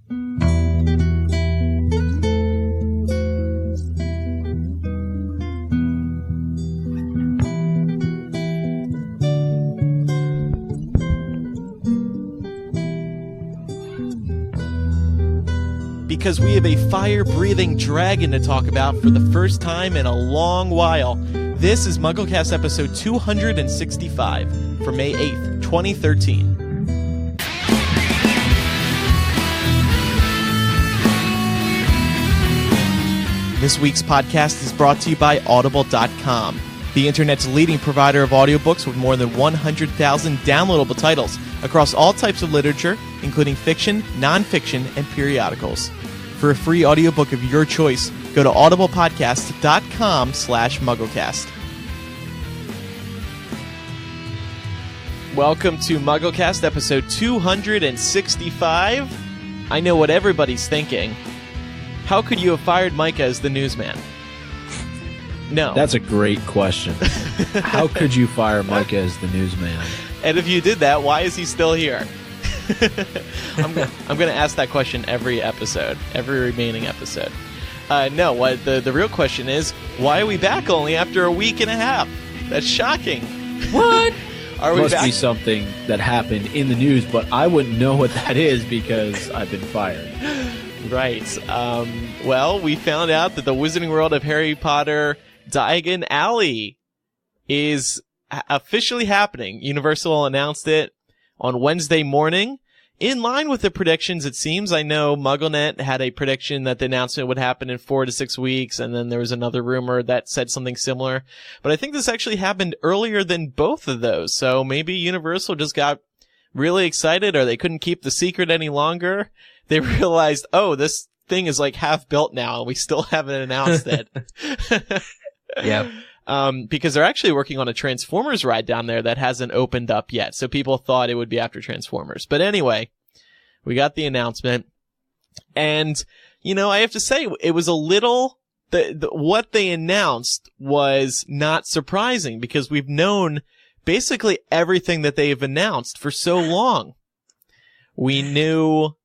Because we have a fire-breathing dragon to talk about for the first time in a long while. This is MuggleCast episode 265 for May 8th, 2013. This week's podcast is brought to you by Audible.com, the internet's leading provider of audiobooks with more than 100,000 downloadable titles across all types of literature, including fiction, nonfiction, and periodicals. For a free audiobook of your choice, go to audiblepodcast.com/MuggleCast. Welcome to MuggleCast episode 265. I know what everybody's thinking. How could you have fired Micah as the newsman? No. That's a great question. How could you fire Micah as the newsman? And if you did that, why is he still here? I'm going to ask that question every episode, every remaining episode. No, what the real question is, why are we back only after a week and a half? That's shocking. What? Are we Must back? be something that happened in the news, but I wouldn't know what that is because I've been fired. Right. Well, we found out that the Wizarding World of Harry Potter Diagon Alley is officially happening. Universal announced it on Wednesday morning. In line with the predictions, it seems. I know MuggleNet had a prediction that the announcement would happen in 4 to 6 weeks, and then there was another rumor that said something similar. But I think this actually happened earlier than both of those, so maybe Universal just got really excited, or they couldn't keep the secret any longer. They realized, oh, this thing is like half built now, and we still haven't announced it. Yep. Because they're actually working on a Transformers ride down there that hasn't opened up yet. So people thought it would be after Transformers. But anyway, we got the announcement. And, you know, I have to say, it was a little, what they announced was not surprising because we've known basically everything that they've announced for so long. We knew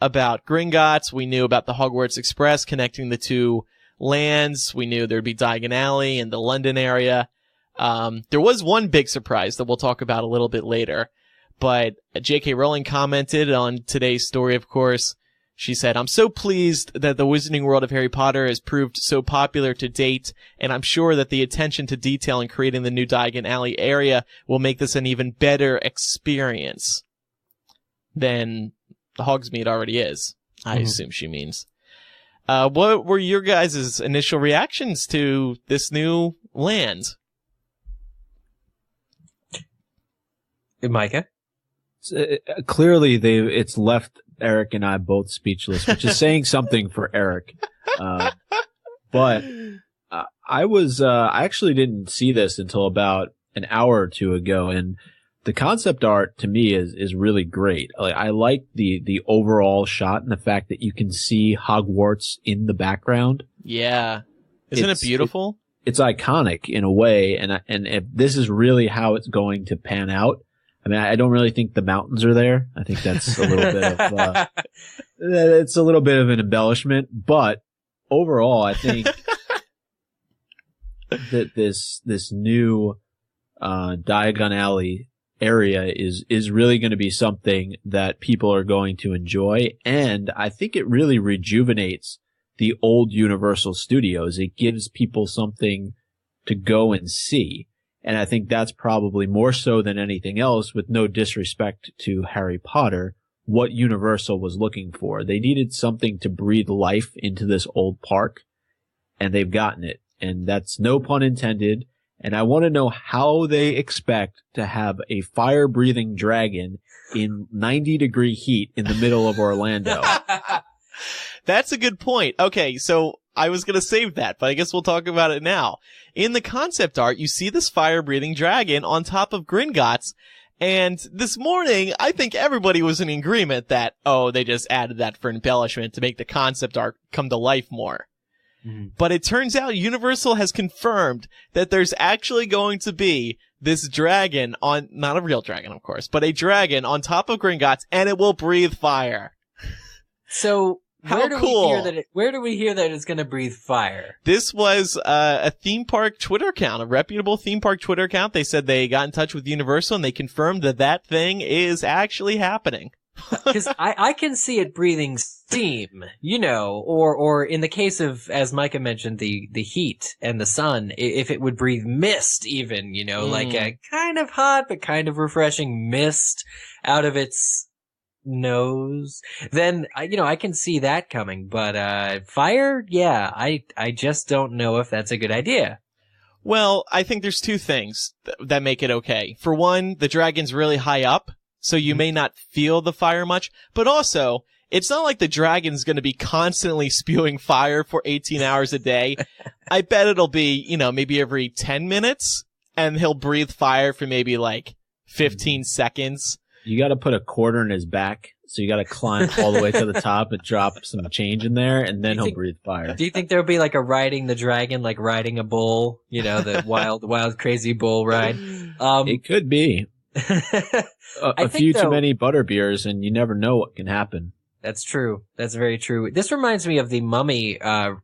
about Gringotts. We knew about the Hogwarts Express connecting the two lands. We knew there'd be Diagon Alley in the London area. There was one big surprise that we'll talk about a little bit later, but J.K. Rowling commented on today's story, of course. She said, "I'm so pleased that the Wizarding World of Harry Potter has proved so popular to date, and I'm sure that the attention to detail in creating the new Diagon Alley area will make this an even better experience than Hogsmeade already is," I assume she means. What were your guys' initial reactions to this new land? Micah? Clearly, it's left Eric and I both speechless, which is saying something for Eric. But I actually didn't see this until about an hour or two ago, and the concept art to me is really great. Like, I like the overall shot and the fact that you can see Hogwarts in the background. Yeah. Isn't it beautiful? It's iconic in a way, and if this is really how it's going to pan out, I mean, I don't really think the mountains are there. I think that's a little bit of it's a little bit of an embellishment, but overall, I think that this new Diagon Alley area is really going to be something that people are going to enjoy, and I think it really rejuvenates the old Universal Studios. It gives people something to go and see, and I think that's probably more so than anything else, with no disrespect to Harry Potter, what Universal was looking for. They needed something to breathe life into this old park, and they've gotten it, and that's no pun intended. And I want to know how they expect to have a fire-breathing dragon in 90-degree heat in the middle of Orlando. That's a good point. Okay, so I was going to save that, but I guess we'll talk about it now. In the concept art, you see this fire-breathing dragon on top of Gringotts, and this morning, I think everybody was in agreement that, oh, they just added that for embellishment to make the concept art come to life more. Mm-hmm. But it turns out Universal has confirmed that there's actually going to be this dragon on, not a real dragon, of course, but a dragon on top of Gringotts, and it will breathe fire. So How where do cool. we hear that? Where do we hear that it's going to breathe fire? This was a theme park Twitter account, a reputable theme park Twitter account. They said they got in touch with Universal and they confirmed that that thing is actually happening. Because I can see it breathing steam, or in the case of, as Micah mentioned, the heat and the sun, if it would breathe mist even, like a kind of hot but kind of refreshing mist out of its nose, then, I can see that coming. But fire, yeah, I just don't know if that's a good idea. Well, I think there's two things that make it okay. For one, the dragon's really high up, so you may not feel the fire much, but also, it's not like the dragon's going to be constantly spewing fire for 18 hours a day. I bet it'll be, maybe every 10 minutes, and he'll breathe fire for maybe like 15 seconds. You got to put a quarter in his back, so you got to climb all the way to the top and drop some change in there, and then he'll breathe fire. Do you think there'll be like a riding the dragon, like riding a bull, the wild, crazy bull ride? It could be. A few too many butterbeers, and you never know what can happen. That's true. That's very true. This reminds me of the Mummy,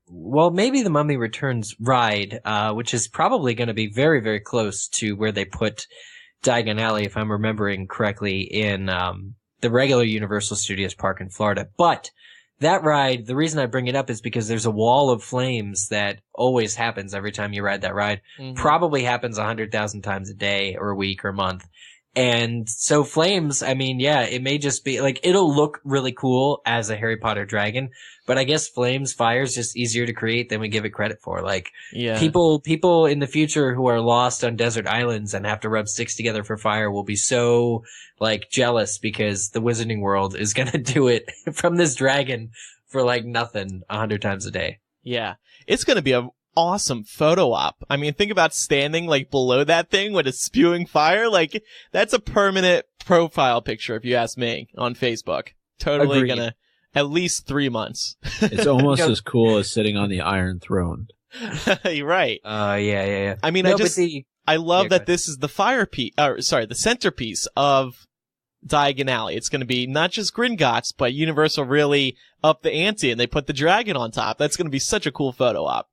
maybe the Mummy Returns ride, which is probably going to be very, very close to where they put Diagon Alley, if I'm remembering correctly, in the regular Universal Studios park in Florida. But that ride, the reason I bring it up is because there's a wall of flames that always happens every time you ride that ride. Mm-hmm. Probably happens 100,000 times a day or a week or a month. And so flames, it may just be like, it'll look really cool as a Harry Potter dragon, but I guess fire is just easier to create than we give it credit for. Like, people in the future who are lost on desert islands and have to rub sticks together for fire will be so like jealous because the Wizarding World is going to do it from this dragon for like nothing 100 times a day. Yeah. It's going to be a awesome photo op. Think about standing like below that thing when it's spewing fire. Like, that's a permanent profile picture, if you ask me, on Facebook. Totally Agreed. Gonna at least 3 months. It's almost as cool as sitting on the Iron Throne. You're right. Yeah. I love that this is the the centerpiece of Diagon Alley. It's going to be not just Gringotts, but Universal really upped the ante and they put the dragon on top. That's going to be such a cool photo op.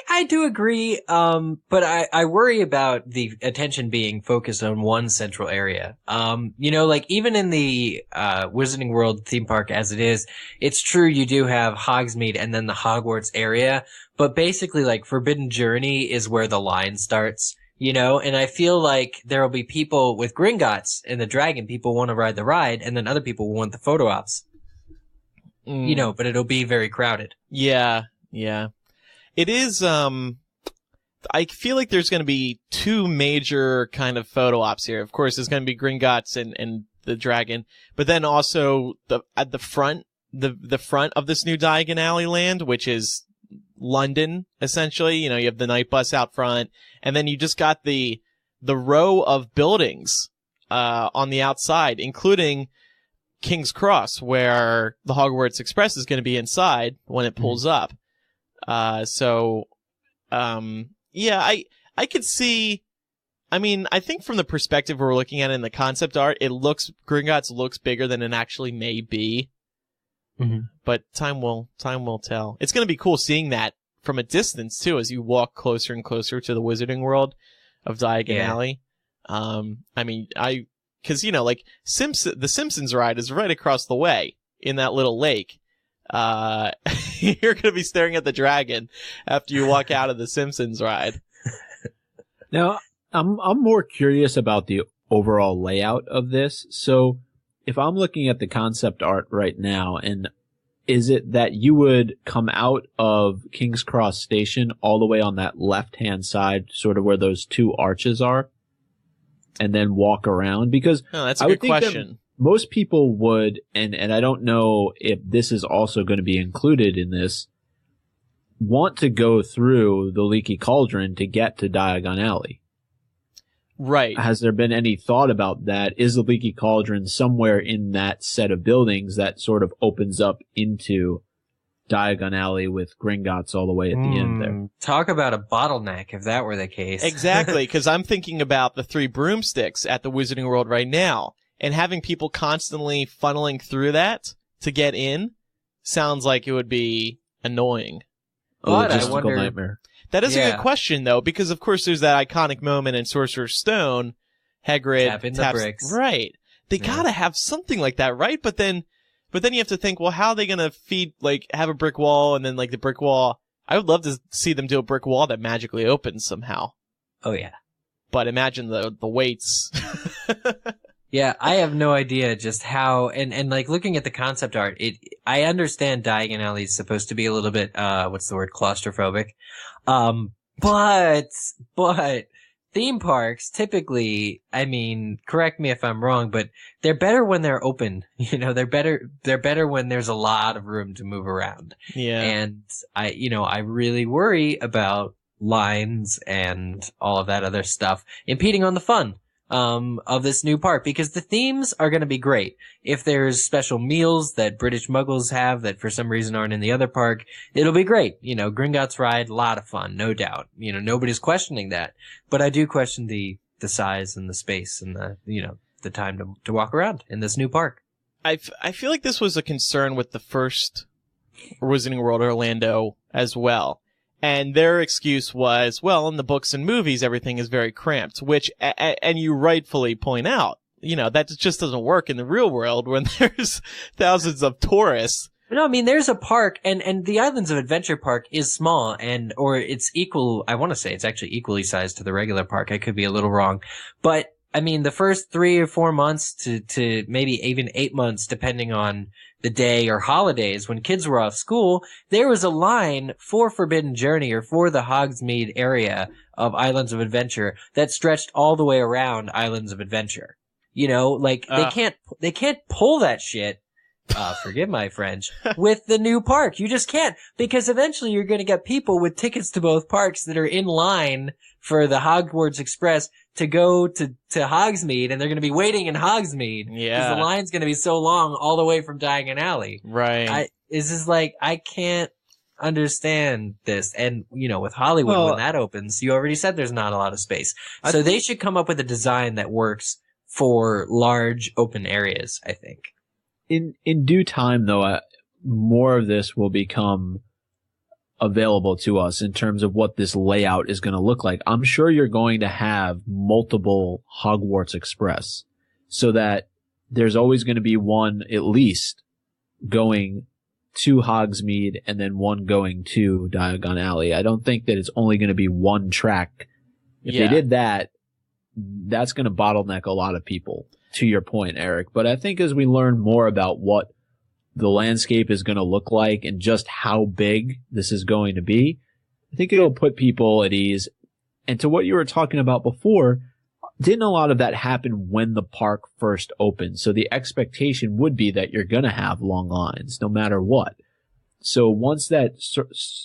I do agree, but I worry about the attention being focused on one central area. Like even in the Wizarding World theme park as it is, it's true you do have Hogsmeade and then the Hogwarts area, but basically like Forbidden Journey is where the line starts, and I feel like there will be people with Gringotts and the dragon, people want to ride the ride, and then other people will want the photo ops. But it'll be very crowded. Yeah. It is, I feel like there's going to be two major kind of photo ops here. Of course, there's going to be Gringotts and the dragon, but then also at the front of this new Diagon Alley land, which is London, essentially. You have the night bus out front, and then you just got the row of buildings, on the outside, including King's Cross, where the Hogwarts Express is going to be inside when it pulls up. I could see, I think from the perspective we're looking at it in the concept art, Gringotts looks bigger than it actually may be. Mm-hmm. But time will tell. It's going to be cool seeing that from a distance too, as you walk closer and closer to the Wizarding World of Diagon Alley. Cause like the Simpsons ride is right across the way in that little lake. You're going to be staring at the dragon after you walk out of the Simpsons ride. Now, I'm more curious about the overall layout of this. So if I'm looking at the concept art right now, and is it that you would come out of King's Cross Station all the way on that left-hand side, sort of where those two arches are, and then walk around? Because that's a good question. Most people would, and I don't know if this is also going to be included in this, want to go through the Leaky Cauldron to get to Diagon Alley. Right. Has there been any thought about that? Is the Leaky Cauldron somewhere in that set of buildings that sort of opens up into Diagon Alley with Gringotts all the way at the end there? Talk about a bottleneck if that were the case. Exactly, because I'm thinking about the 3 broomsticks at the Wizarding World right now. And having people constantly funneling through that to get in, sounds like it would be annoying. A But I logistical wonder- nightmare. That is a Yeah. good question, though, because of course there's that iconic moment in Sorcerer's Stone. Hagrid Tapping the taps, bricks. right? They Yeah. gotta have something like that, right? But then you have to think, well, how are they gonna have a brick wall, and then like the brick wall? I would love to see them do a brick wall that magically opens somehow. Oh yeah. But imagine the weights. Yeah, I have no idea just how, and like looking at the concept art, I understand Diagon Alley is supposed to be a little bit, what's the word, claustrophobic. But theme parks typically, I mean, correct me if I'm wrong, but they're better when they're open. You know, they're better when there's a lot of room to move around. Yeah. And I really worry about lines and all of that other stuff impeding on the fun of this new park, because the themes are going to be great. If there's special meals that British Muggles have that for some reason aren't in the other park, it'll be great. You know, Gringotts Ride, a lot of fun, no doubt. You know, nobody's questioning that. But I do question the size and the space and the time to walk around in this new park. I feel like this was a concern with the first Wizarding World Orlando as well. And their excuse was, well, in the books and movies, everything is very cramped, which, and you rightfully point out, you know, that just doesn't work in the real world when there's thousands of tourists. No, I mean, there's a park, and the Islands of Adventure Park is small, or it's equal, I want to say it's actually equally sized to the regular park. I could be a little wrong. But, I mean, the first 3 or 4 months to maybe even 8 months, depending on the day or holidays, when kids were off school, there was a line for Forbidden Journey or for the Hogsmeade area of Islands of Adventure that stretched all the way around Islands of Adventure. You know, like, they can't pull that shit, forgive my French, with the new park. You just can't, because eventually you're going to get people with tickets to both parks that are in line for the Hogwarts Express to go to Hogsmeade, and they're going to be waiting in Hogsmeade. Yeah. Because the line's going to be so long all the way from Diagon Alley. Right. I can't understand this. And, you know, with Hollywood, when that opens, you already said there's not a lot of space. So they should come up with a design that works for large open areas, I think. In due time, though, more of this will become available to us in terms of what this layout is going to look like. I'm sure you're going to have multiple Hogwarts Express so that there's always going to be one at least going to Hogsmeade and then one going to Diagon Alley. I don't think that it's only going to be one track. If they did that, that's going to bottleneck a lot of people, to your point, Eric. But I think as we learn more about what the landscape is going to look like and just how big this is going to be, I think it'll put people at ease. And to what you were talking about before, didn't a lot of that happen when the park first opened? So the expectation would be that you're going to have long lines no matter what. So once that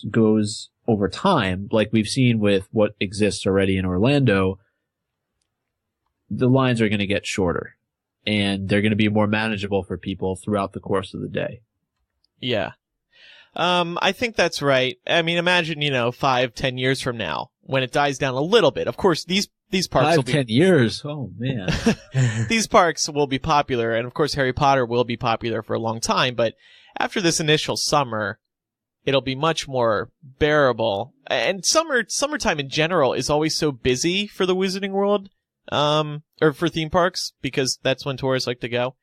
goes over time, like we've seen with what exists already in Orlando, the lines are going to get shorter. And they're going to be more manageable for people throughout the course of the day. Yeah. I think that's right. I mean, imagine, 5-10 years from now, when it dies down a little bit. Of course, these parks will be 10 years. Oh, man. These parks will be popular, and of course Harry Potter will be popular for a long time, but after this initial summer, it'll be much more bearable. And summertime in general is always so busy for the Wizarding World. Or for theme parks, because that's when tourists like to go.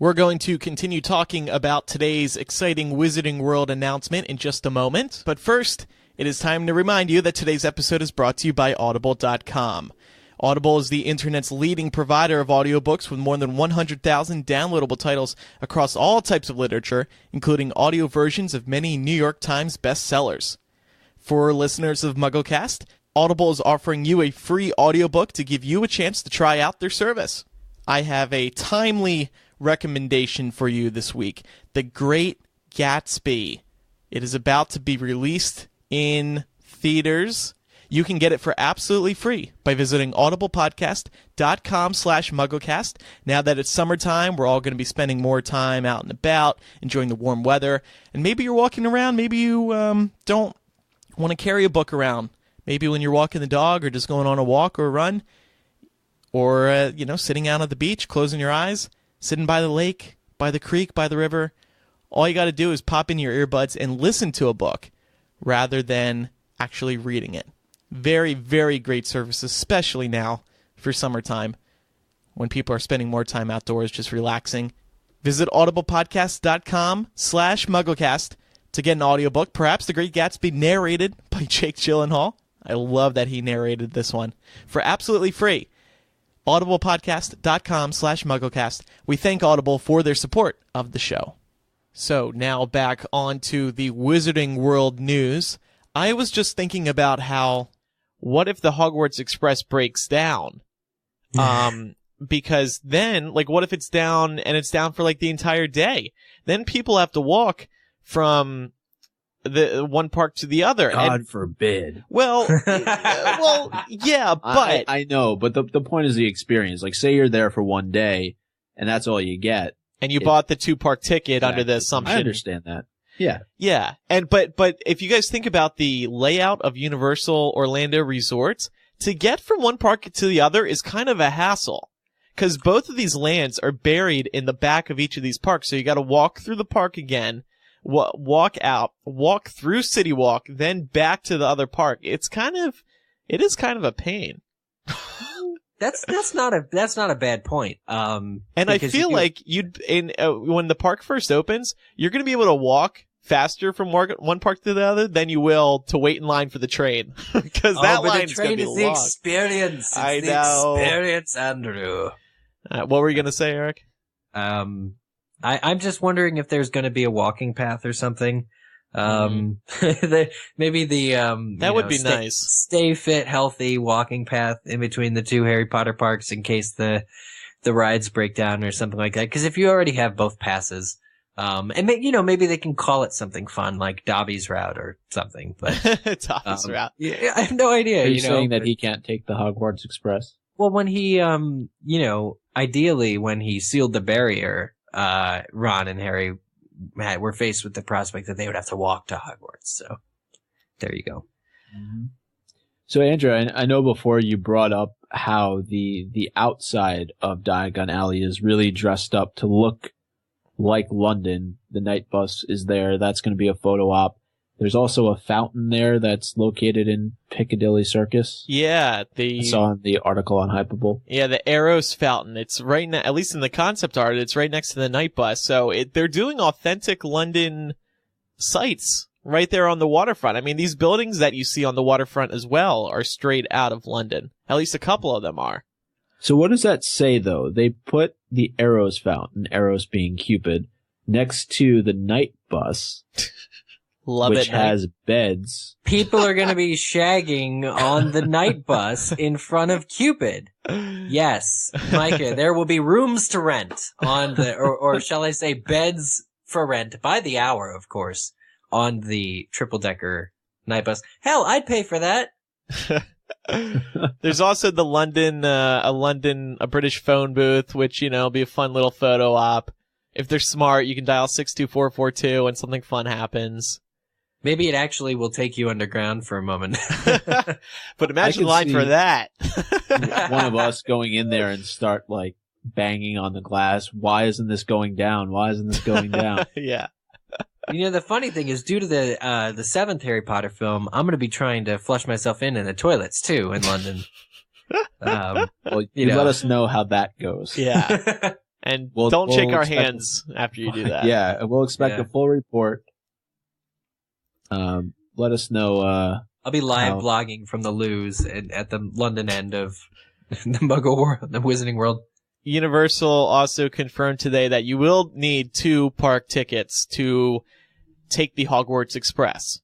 We're going to continue talking about today's exciting Wizarding World announcement in just a moment. But first, it is time to remind you that today's episode is brought to you by Audible.com. Audible is the internet's leading provider of audiobooks with more than 100,000 downloadable titles across all types of literature, including audio versions of many New York Times bestsellers. For listeners of MuggleCast, Audible is offering you a free audiobook to give you a chance to try out their service. I have a timely recommendation for you this week. The Great Gatsby. It is about to be released in theaters. You can get it for absolutely free by visiting audiblepodcast.com/MuggleCast. Now that it's summertime, we're all going to be spending more time out and about, enjoying the warm weather. And maybe you're walking around, maybe you don't want to carry a book around. Maybe when you're walking the dog or just going on a walk or a run, or, sitting out at the beach, closing your eyes, sitting by the lake, by the creek, by the river. all you got to do is pop in your earbuds and listen to a book rather than actually reading it. Very, very great service, especially now for summertime when people are spending more time outdoors just relaxing. Visit audiblepodcast.com/MuggleCast to get an audiobook, perhaps The Great Gatsby narrated by Jake Gyllenhaal. I love that he narrated this one for absolutely free. audiblepodcast.com/MuggleCast. We thank Audible for their support of the show. So now back on to the Wizarding World news. I was just thinking about what if the Hogwarts Express breaks down? Because then, like, what if it's down and it's down for like the entire day? Then people have to walk from the one park to the other. God forbid. Well, yeah, but I know, but the point is the experience. Like, say you're there for one day, and that's all you get, and you bought the 2-park ticket under the assumption. I understand that. Yeah. Yeah, but if you guys think about the layout of Universal Orlando Resorts, to get from one park to the other is kind of a hassle, because both of these lands are buried in the back of each of these parks. So you got to walk through the park again. Walk out, walk through City Walk, then back to the other park. It is kind of a pain. That's not a bad point. And I feel like when the park first opens, you're going to be able to walk faster from one park to the other than you will to wait in line for the train, because that line's going to be long. The experience. It's I know. The experience, Andrew. What were you going to say, Eric? I'm just wondering if there's going to be a walking path or something. Maybe that would be nice. Stay fit, healthy walking path in between the two Harry Potter parks in case the rides break down or something like that. Because if you already have both passes, and maybe they can call it something fun like Dobby's route or something. But Dobby's route. Yeah, I have no idea. Are you saying that he can't take the Hogwarts Express? Well, when he, ideally when he sealed the barrier, Ron and Harry were faced with the prospect that they would have to walk to Hogwarts. So there you go. Mm-hmm. So Andrew, I know before you brought up how the outside of Diagon Alley is really dressed up to look like London. The night bus is there. That's going to be a photo op. There's also a fountain there that's located in Piccadilly Circus. Yeah, I saw in the article on Hypable. Yeah, the Eros fountain. It's right now, at least in the concept art, it's right next to the night bus. So they're doing authentic London sites right there on the waterfront. I mean, these buildings that you see on the waterfront as well are straight out of London. At least a couple of them are. So what does that say, though? They put the Eros fountain, Eros being Cupid, next to the night bus. Which has beds. People are going to be shagging on the night bus in front of Cupid. Yes, Micah, there will be rooms to rent on or shall I say beds for rent by the hour, of course, on the triple-decker night bus. Hell, I'd pay for that. There's also the a British phone booth, which, will be a fun little photo op. If they're smart, you can dial 62442 and something fun happens. Maybe it actually will take you underground for a moment. But imagine the line for that. One of us going in there and start like banging on the glass. Why isn't this going down? Why isn't this going down? Yeah. The funny thing is, due to the seventh Harry Potter film, I'm going to be trying to flush myself in the toilets too in London. Well, let us know how that goes. Yeah. And don't shake our hands after you do that. Yeah, we'll expect a full report. Let us know. I'll be live blogging from the loos at the London end of the Muggle world, the Wizarding World. Universal also confirmed today that you will need 2 park tickets to take the Hogwarts Express.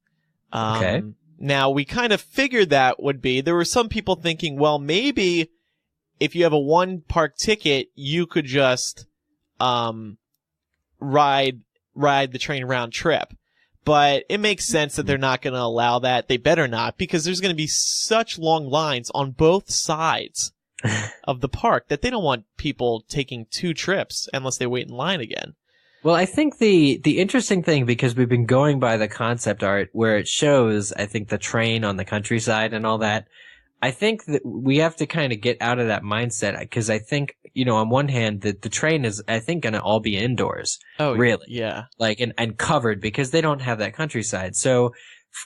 Okay. Now, we kind of figured that would be. There were some people thinking, well, maybe if you have a 1 park ticket, you could just ride the train round trip. But it makes sense that they're not going to allow that. They better not, because there's going to be such long lines on both sides of the park that they don't want people taking 2 trips unless they wait in line again. Well, I think the interesting thing, because we've been going by the concept art where it shows, I think, the train on the countryside and all that, I think that we have to kind of get out of that mindset because I think, on one hand, the train is, I think, going to all be indoors. Oh, really? Yeah. Like, and covered because they don't have that countryside. So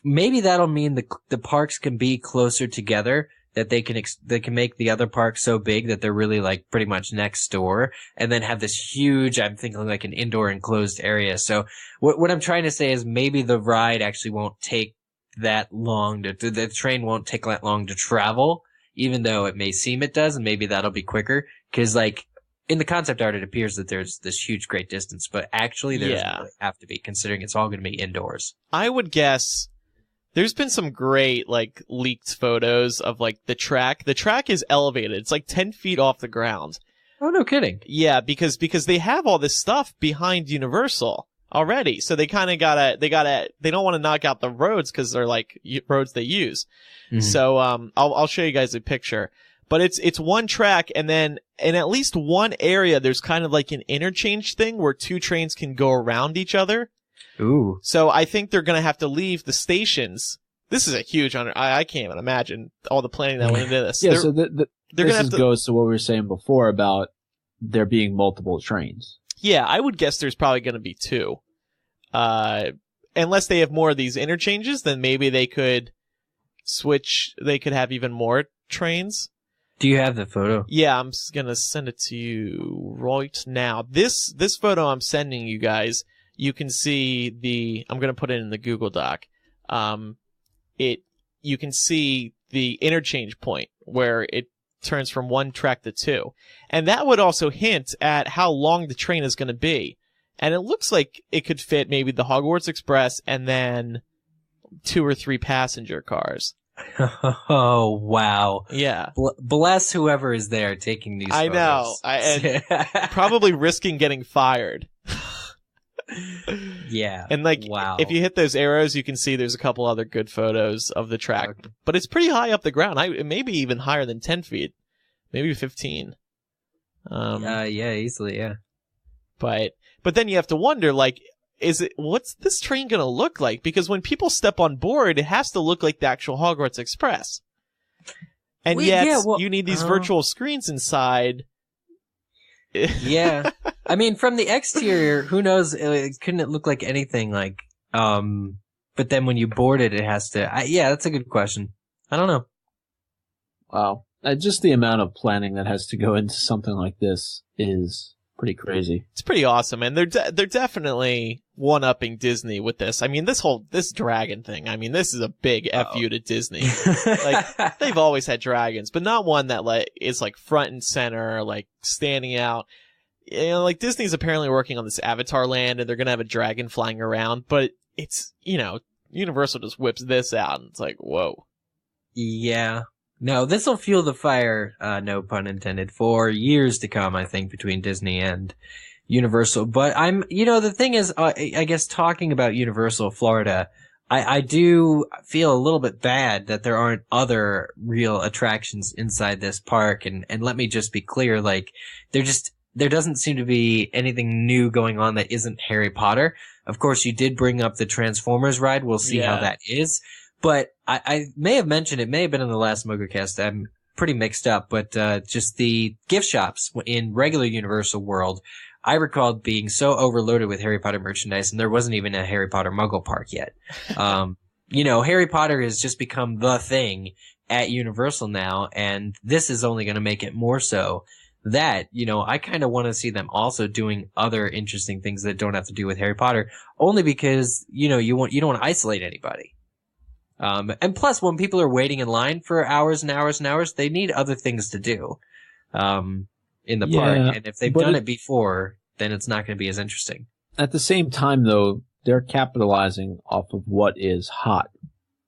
maybe that'll mean the parks can be closer together, that they can make the other parks so big that they're really like pretty much next door, and then have this huge, I'm thinking like an indoor enclosed area. So what I'm trying to say is maybe the ride actually won't take that long the train won't take that long to travel, even though it may seem it does, and maybe that'll be quicker. Cause like in the concept art, it appears that there's this huge great distance, but actually there doesn't really have to be, considering it's all going to be indoors. I would guess there's been some great like leaked photos of like the track. The track is elevated. It's like 10 feet off the ground. Oh, no kidding. Yeah, because they have all this stuff behind Universal already. So they kind of they don't want to knock out the roads because they're like roads they use. Mm-hmm. So, I'll show you guys a picture, but it's one track. And then in at least one area, there's kind of like an interchange thing where two trains can go around each other. Ooh. So I think they're going to have to leave the stations. This is a huge I can't even imagine all the planning that went into this. Yeah. So this goes to what we were saying before about there being multiple trains. Yeah, I would guess there's probably going to be two. Unless they have more of these interchanges, then maybe they could switch. They could have even more trains. Do you have the photo? Yeah, I'm just going to send it to you right now. This photo I'm sending you guys, you can see I'm going to put it in the Google Doc. You can see the interchange point where it turns from one track to two. And that would also hint at how long the train is going to be. And it looks like it could fit maybe the Hogwarts Express and then 2 or 3 passenger cars. Oh, wow. Yeah. Bless whoever is there taking these photos. Know. And probably risking getting fired. Yeah. And like, wow. If you hit those arrows, you can see there's a couple other good photos of the track. Okay. But it's pretty high up the ground. Maybe even higher than 10 feet. Maybe 15. Yeah, easily, yeah. But then you have to wonder, like, what's this train gonna look like? Because when people step on board, it has to look like the actual Hogwarts Express. And you need these virtual screens inside. Yeah. I mean, from the exterior, who knows? Couldn't it look like anything like, but then when you board it, it has to, yeah, that's a good question. I don't know. Wow. Just the amount of planning that has to go into something like this is pretty crazy. It's pretty awesome. And they're definitely one-upping Disney with this. I mean, this dragon thing, I mean, this is a big FU to Disney. Like, they've always had dragons, but not one that like is like front and center, like standing out. You know, like Disney's apparently working on this Avatar land and they're going to have a dragon flying around, but it's, Universal just whips this out and it's like, whoa. Yeah. No, this will fuel the fire, no pun intended, for years to come, I think, between Disney and Universal. But the thing is, I guess talking about Universal Florida, I do feel a little bit bad that there aren't other real attractions inside this park. And let me just be clear, like, there doesn't seem to be anything new going on that isn't Harry Potter. Of course, you did bring up the Transformers ride. We'll see how that is. But I may have mentioned, it may have been in the last MuggleCast, I'm pretty mixed up, but just the gift shops in regular Universal World, I recalled being so overloaded with Harry Potter merchandise, and there wasn't even a Harry Potter Muggle Park yet. Harry Potter has just become the thing at Universal now, and this is only going to make it more so. That, I kind of want to see them also doing other interesting things that don't have to do with Harry Potter, only because, you don't want to isolate anybody. And plus, when people are waiting in line for hours and hours and hours, they need other things to do, in the park. And if they've done it before, then it's not going to be as interesting. At the same time, though, they're capitalizing off of what is hot.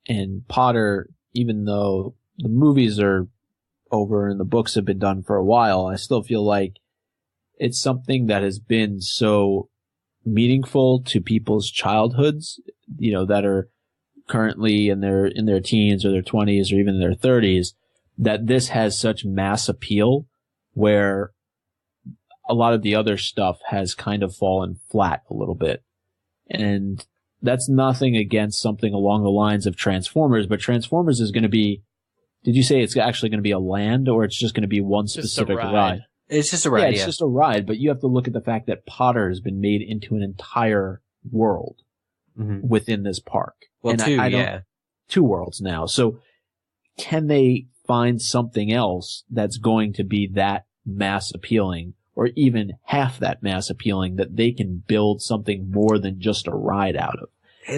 And Potter, even though the movies are over and the books have been done for a while, I still feel like it's something that has been so meaningful to people's childhoods, that are currently in their teens or their 20s or even their 30s, that this has such mass appeal where a lot of the other stuff has kind of fallen flat a little bit. And that's nothing against something along the lines of Transformers, but Transformers is going to be Did you say it's actually going to be a land, or it's just going to be one Just a specific ride. ride? It's just a ride. Yeah, it's just a ride, but you have to look at the fact that Potter has been made into an entire world Mhm. within this park. Well, And two, I don't- yeah. 2 worlds now. So can they find something else that's going to be that mass appealing, or even half that mass appealing, that they can build something more than just a ride out of?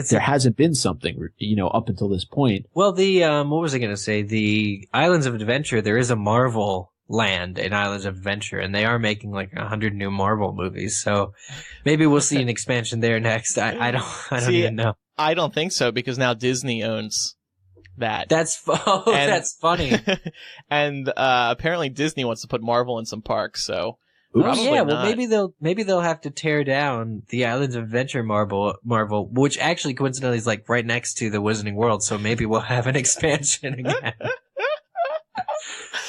There hasn't been something, up until this point. Well, what was I going to say? The Islands of Adventure, there is a Marvel land in Islands of Adventure, and they are making like 100 new Marvel movies. So maybe we'll see an expansion there next. I don't See, even know. I don't think so, because now Disney owns that. That's funny. And apparently Disney wants to put Marvel in some parks, so Oh probably yeah, well not. maybe they'll have to tear down the Islands of Adventure Marvel, which actually coincidentally is like right next to the Wizarding World. So maybe we'll have an expansion again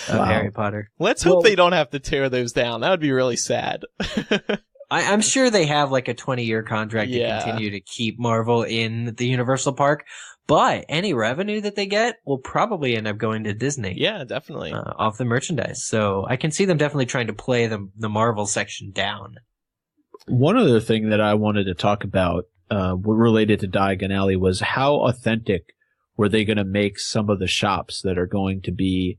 of Wow. Harry Potter. Let's hope they don't have to tear those down. That would be really sad. I'm sure they have like a 20-year contract Yeah. to continue to keep Marvel in the Universal Park, but any revenue that they get will probably end up going to Disney. Yeah, definitely. Off the merchandise. So I can see them definitely trying to play the Marvel section down. One other thing that I wanted to talk about related to Diagon Alley was how authentic were they going to make some of the shops that are going to be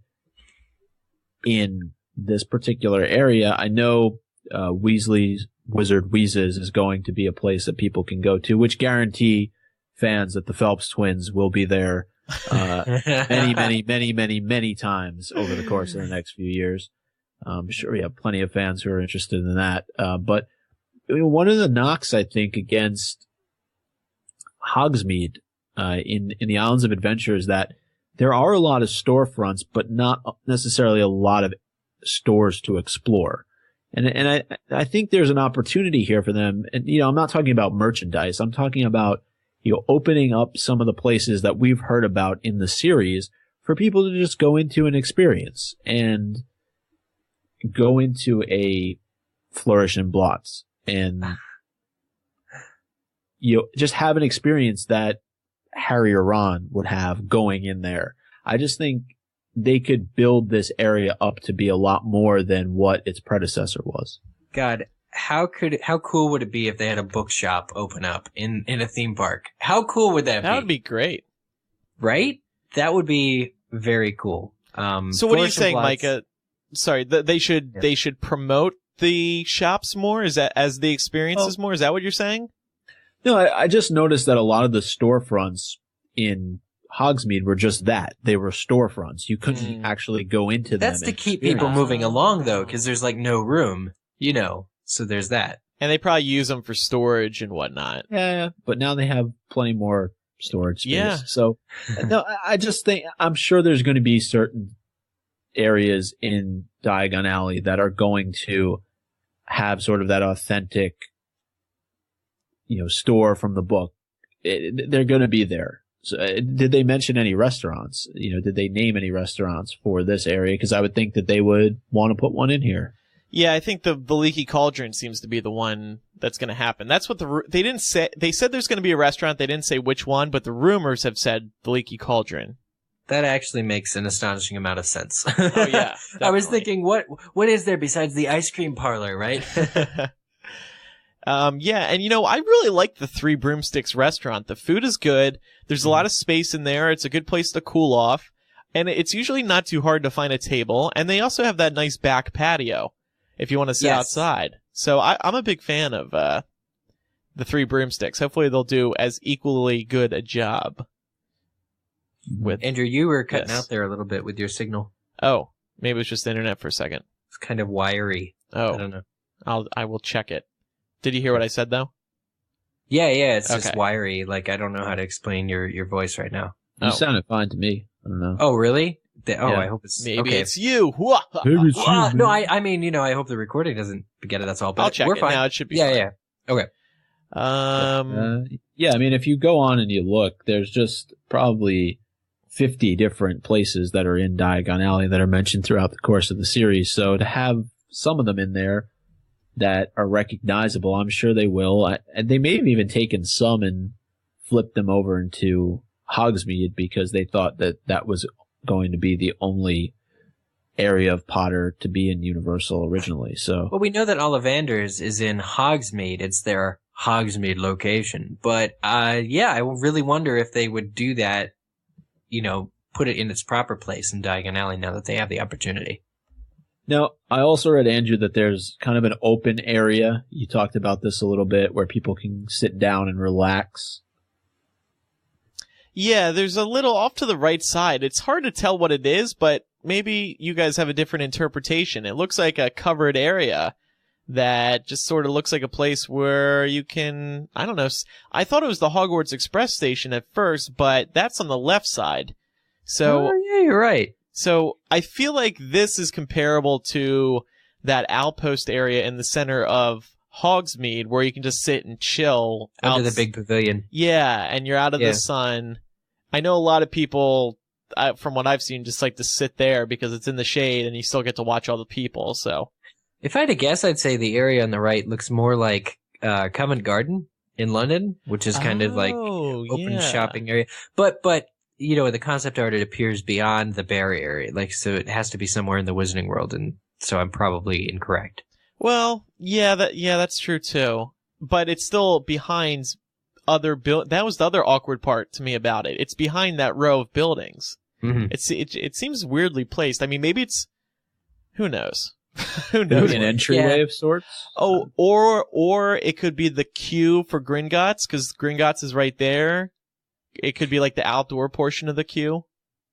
in this particular area. I know Weasley's Wizard Wheezes is going to be a place that people can go to, which guarantee fans that the Phelps twins will be there many times over the course of the next few years. I'm sure we have plenty of fans who are interested in that. But one of the knocks, I think, against Hogsmeade in the Islands of Adventure is that there are a lot of storefronts, but not necessarily a lot of stores to explore. And I think there's an opportunity here for them. And, I'm not talking about merchandise. I'm talking about, opening up some of the places that we've heard about in the series for people to just go into an experience and go into a Flourish and Blots and, just have an experience that Harry or Ron would have going in there. I just think they could build this area up to be a lot more than what its predecessor was. God, how cool would it be if they had a bookshop open up in a theme park? How cool would that be? That would be great. Right? That would be very cool. So what are you Flourish and saying, Blots- Micah? Sorry, they should promote the shops more? Is that as the experiences more? Is that what you're saying? No, I just noticed that a lot of the storefronts in Hogsmeade were just that. They were storefronts. You couldn't actually go into them. That's to and keep experience people them. moving along, though, because there's like no room, So there's that. And they probably use them for storage and whatnot. Yeah, but now they have plenty more storage space. Yeah. So, no, I just think, I'm sure there's going to be certain areas in Diagon Alley that are going to have sort of that authentic, store from the book. They're going to be there. So, did they mention any restaurants? Did they name any restaurants for this area? Because I would think that they would want to put one in here. Yeah, I think the Leaky Cauldron seems to be the one that's going to happen. That's what they didn't say. They said there's going to be a restaurant. They didn't say which one, but the rumors have said the Leaky Cauldron. That actually makes an astonishing amount of sense. Oh yeah, I was definitely. thinking, what is there besides the ice cream parlor, right? Yeah, and I really like the Three Broomsticks restaurant. The food is good. There's a lot of space in there. It's a good place to cool off. And it's usually not too hard to find a table. And they also have that nice back patio if you want to sit outside. So I'm a big fan of the Three Broomsticks. Hopefully they'll do as equally good a job with. Andrew, you were cutting Yes. out there a little bit with your signal. Oh, maybe it was just the internet for a second. It's kind of wiry. I Oh, don't know. I will check it. Did you hear what I said though? Yeah, it's just Okay. wiry. Like, I don't know how to explain your voice right now. You Oh. sounded fine to me. I don't know. Oh, really? Yeah. I hope it's Maybe okay. it's you. Maybe it's No, I mean, I hope the recording doesn't get it. That's all. But I'll check we're it fine. now. It should be Yeah, fine. yeah. Okay. Yeah, I mean, if you go on and you look, there's just probably 50 different places that are in Diagon Alley that are mentioned throughout the course of the series. So to have some of them in there that are recognizable, I'm sure they will. And they may have even taken some and flipped them over into Hogsmeade because they thought that that was going to be the only area of Potter to be in Universal originally. So, Well, we know that Ollivanders is in Hogsmeade. It's their Hogsmeade location. But, yeah, I really wonder if they would do that, put it in its proper place in Diagon Alley now that they have the opportunity. now, I also read, Andrew, that there's kind of an open area. You talked about this a little bit, where people can sit down and relax. Yeah, there's a little off to the right side. It's hard to tell what it is, but maybe you guys have a different interpretation. It looks like a covered area that just sort of looks like a place where you can, I don't know, I thought it was the Hogwarts Express station at first, but that's on the left side. So, yeah, you're right. So I feel like this is comparable to that outpost area in the center of Hogsmeade where you can just sit and chill. Under the big pavilion. Yeah, and you're out of the sun. I know a lot of people, from what I've seen, just like to sit there because it's in the shade and you still get to watch all the people, so. If I had to guess, I'd say the area on the right looks more like Covent Garden in London, which is kind of like open shopping area. But in the concept art, it appears beyond the barrier area. Like, so it has to be somewhere in the Wizarding World, and so I'm probably incorrect. Well, that's true too. But it's still behind other that was the other awkward part to me about it. It's behind that row of buildings. Mm-hmm. It seems weirdly placed. I mean, maybe it's, who knows? Who knows? An entryway of sorts? Oh, or it could be the queue for Gringotts, because Gringotts is right there. It could be like the outdoor portion of the queue.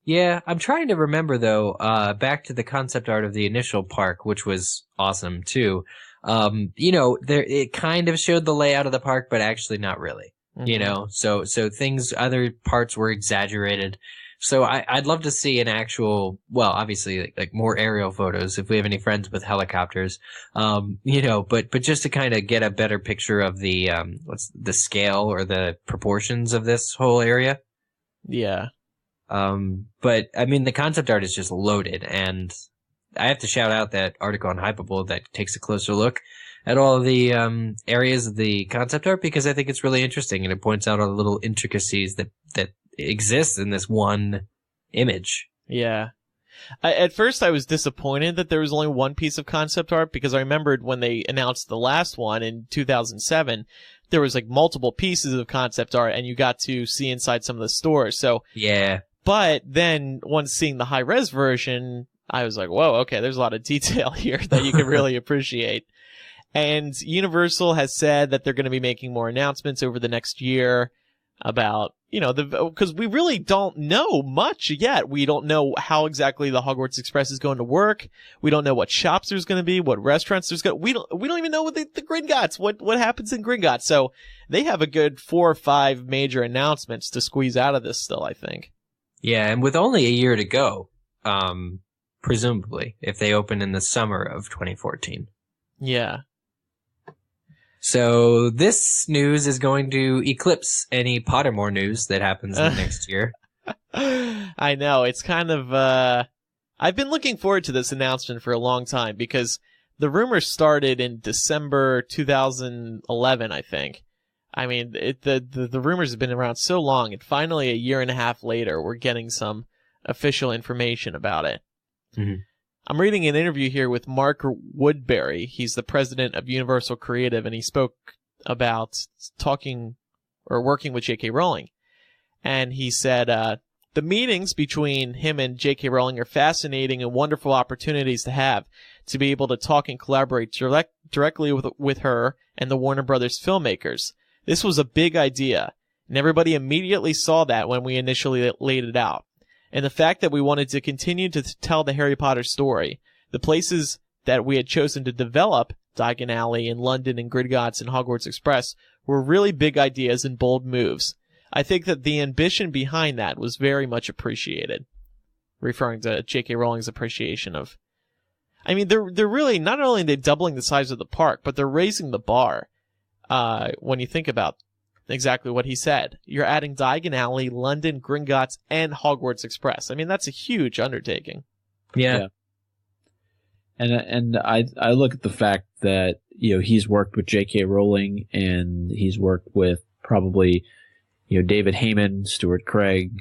Yeah, I'm trying to remember though, back to the concept art of the initial park, which was awesome too. It kind of showed the layout of the park, but actually not really. Mm-hmm. So other parts were exaggerated. So I'd love to see an actual, well, obviously like more aerial photos if we have any friends with helicopters, but just to kind of get a better picture of the, what's the scale or the proportions of this whole area. Yeah. But I mean, the concept art is just loaded, and I have to shout out that article on Hypable that takes a closer look at all of the areas of the concept art, because I think it's really interesting and it points out all the little intricacies that exist in this one image. Yeah. At first I was disappointed that there was only one piece of concept art, because I remembered when they announced the last one in 2007, there was like multiple pieces of concept art and you got to see inside some of the stores. So yeah. But then once seeing the high-res version, I was like, whoa, okay, there's a lot of detail here that you can really appreciate. And Universal has said that they're going to be making more announcements over the next year about, because we really don't know much yet. We don't know how exactly the Hogwarts Express is going to work. We don't know what shops there's going to be, what restaurants there's going to, we don't even know what the Gringotts, what happens in Gringotts. So they have a good 4 or 5 major announcements to squeeze out of this still, I think. Yeah, and with only a year to go, presumably, if they open in the summer of 2014. Yeah. So this news is going to eclipse any Pottermore news that happens in the next year. I know. It's kind of, I've been looking forward to this announcement for a long time, because the rumors started in December 2011, I think. I mean, the rumors have been around so long, and finally a year and a half later, we're getting some official information about it. Mm-hmm. I'm reading an interview here with Mark Woodbury. He's the president of Universal Creative, and he spoke about talking or working with J.K. Rowling. And he said, the meetings between him and J.K. Rowling are fascinating and wonderful opportunities to have, to be able to talk and collaborate directly with her and the Warner Brothers filmmakers. This was a big idea, and everybody immediately saw that when we initially laid it out. And the fact that we wanted to continue to tell the Harry Potter story, the places that we had chosen to develop, Diagon Alley and London and Gringotts and Hogwarts Express, were really big ideas and bold moves. I think that the ambition behind that was very much appreciated. Referring to J.K. Rowling's appreciation of... I mean, they're really, not only are they doubling the size of the park, but they're raising the bar. When you think about exactly what he said. You're adding Diagon Alley, London, Gringotts, and Hogwarts Express. I mean, that's a huge undertaking. Yeah. And I look at the fact that, he's worked with J.K. Rowling, and he's worked with probably, David Heyman, Stuart Craig,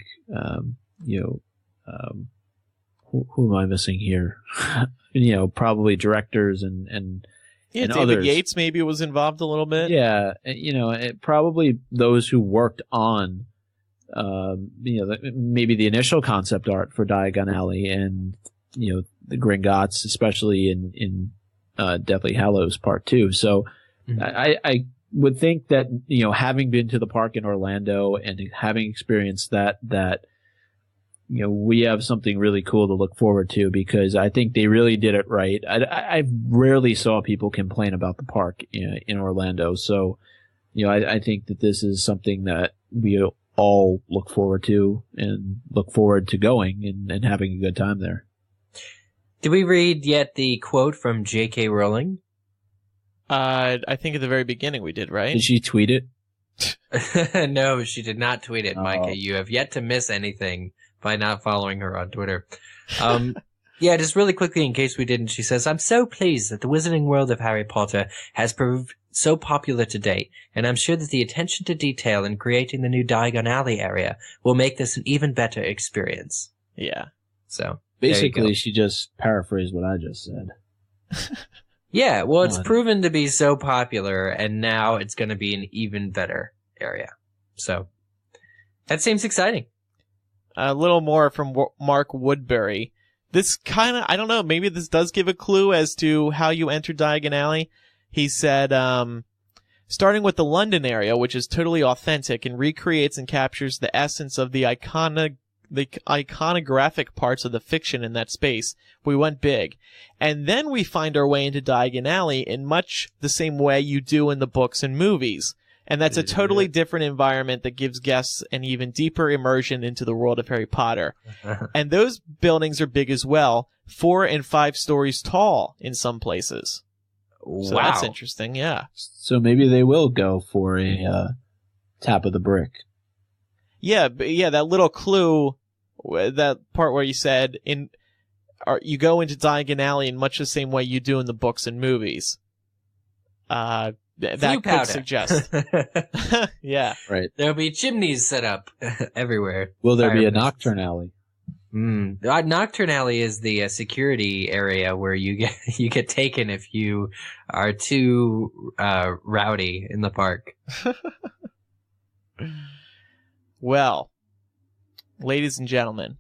who am I missing here? Probably directors and David others. Yates maybe was involved a little bit. Yeah, probably those who worked on, maybe the initial concept art for Diagon Alley and, the Gringotts, especially in Deathly Hallows Part 2. So I would think that, having been to the park in Orlando and having experienced that, we have something really cool to look forward to, because I think they really did it right. I rarely saw people complain about the park in Orlando. So, I think that this is something that we all look forward to and look forward to going and having a good time there. Did we read yet the quote from J.K. Rowling? I think at the very beginning we did, right? Did she tweet it? No, she did not tweet it, Micah. You have yet to miss anything by not following her on Twitter. Yeah, just really quickly in case we didn't, she says, "I'm so pleased that the Wizarding World of Harry Potter has proved so popular to date, and I'm sure that the attention to detail in creating the new Diagon Alley area will make this an even better experience." Yeah. So, basically, she just paraphrased what I just said. Yeah, well, it's proven to be so popular, and now it's going to be an even better area. So, that seems exciting. A little more from Mark Woodbury. This kind of, I don't know, maybe this does give a clue as to how you enter Diagon Alley. He said, starting with the London area, which is totally authentic and recreates and captures the essence of the iconographic parts of the fiction in that space, we went big. And then we find our way into Diagon Alley in much the same way you do in the books and movies. And that's a totally different environment that gives guests an even deeper immersion into the world of Harry Potter. And those buildings are big as well, 4 and 5 stories tall in some places. So that's interesting, yeah. So maybe they will go for a tap of the brick. Yeah, that little clue, that part where you said you go into Diagon Alley in much the same way you do in the books and movies. That could suggest. Yeah. Right. There'll be chimneys set up everywhere. Will there be a Nocturne Alley? Nocturne Alley is the security area where you get taken if you are too rowdy in the park. Well, ladies and gentlemen,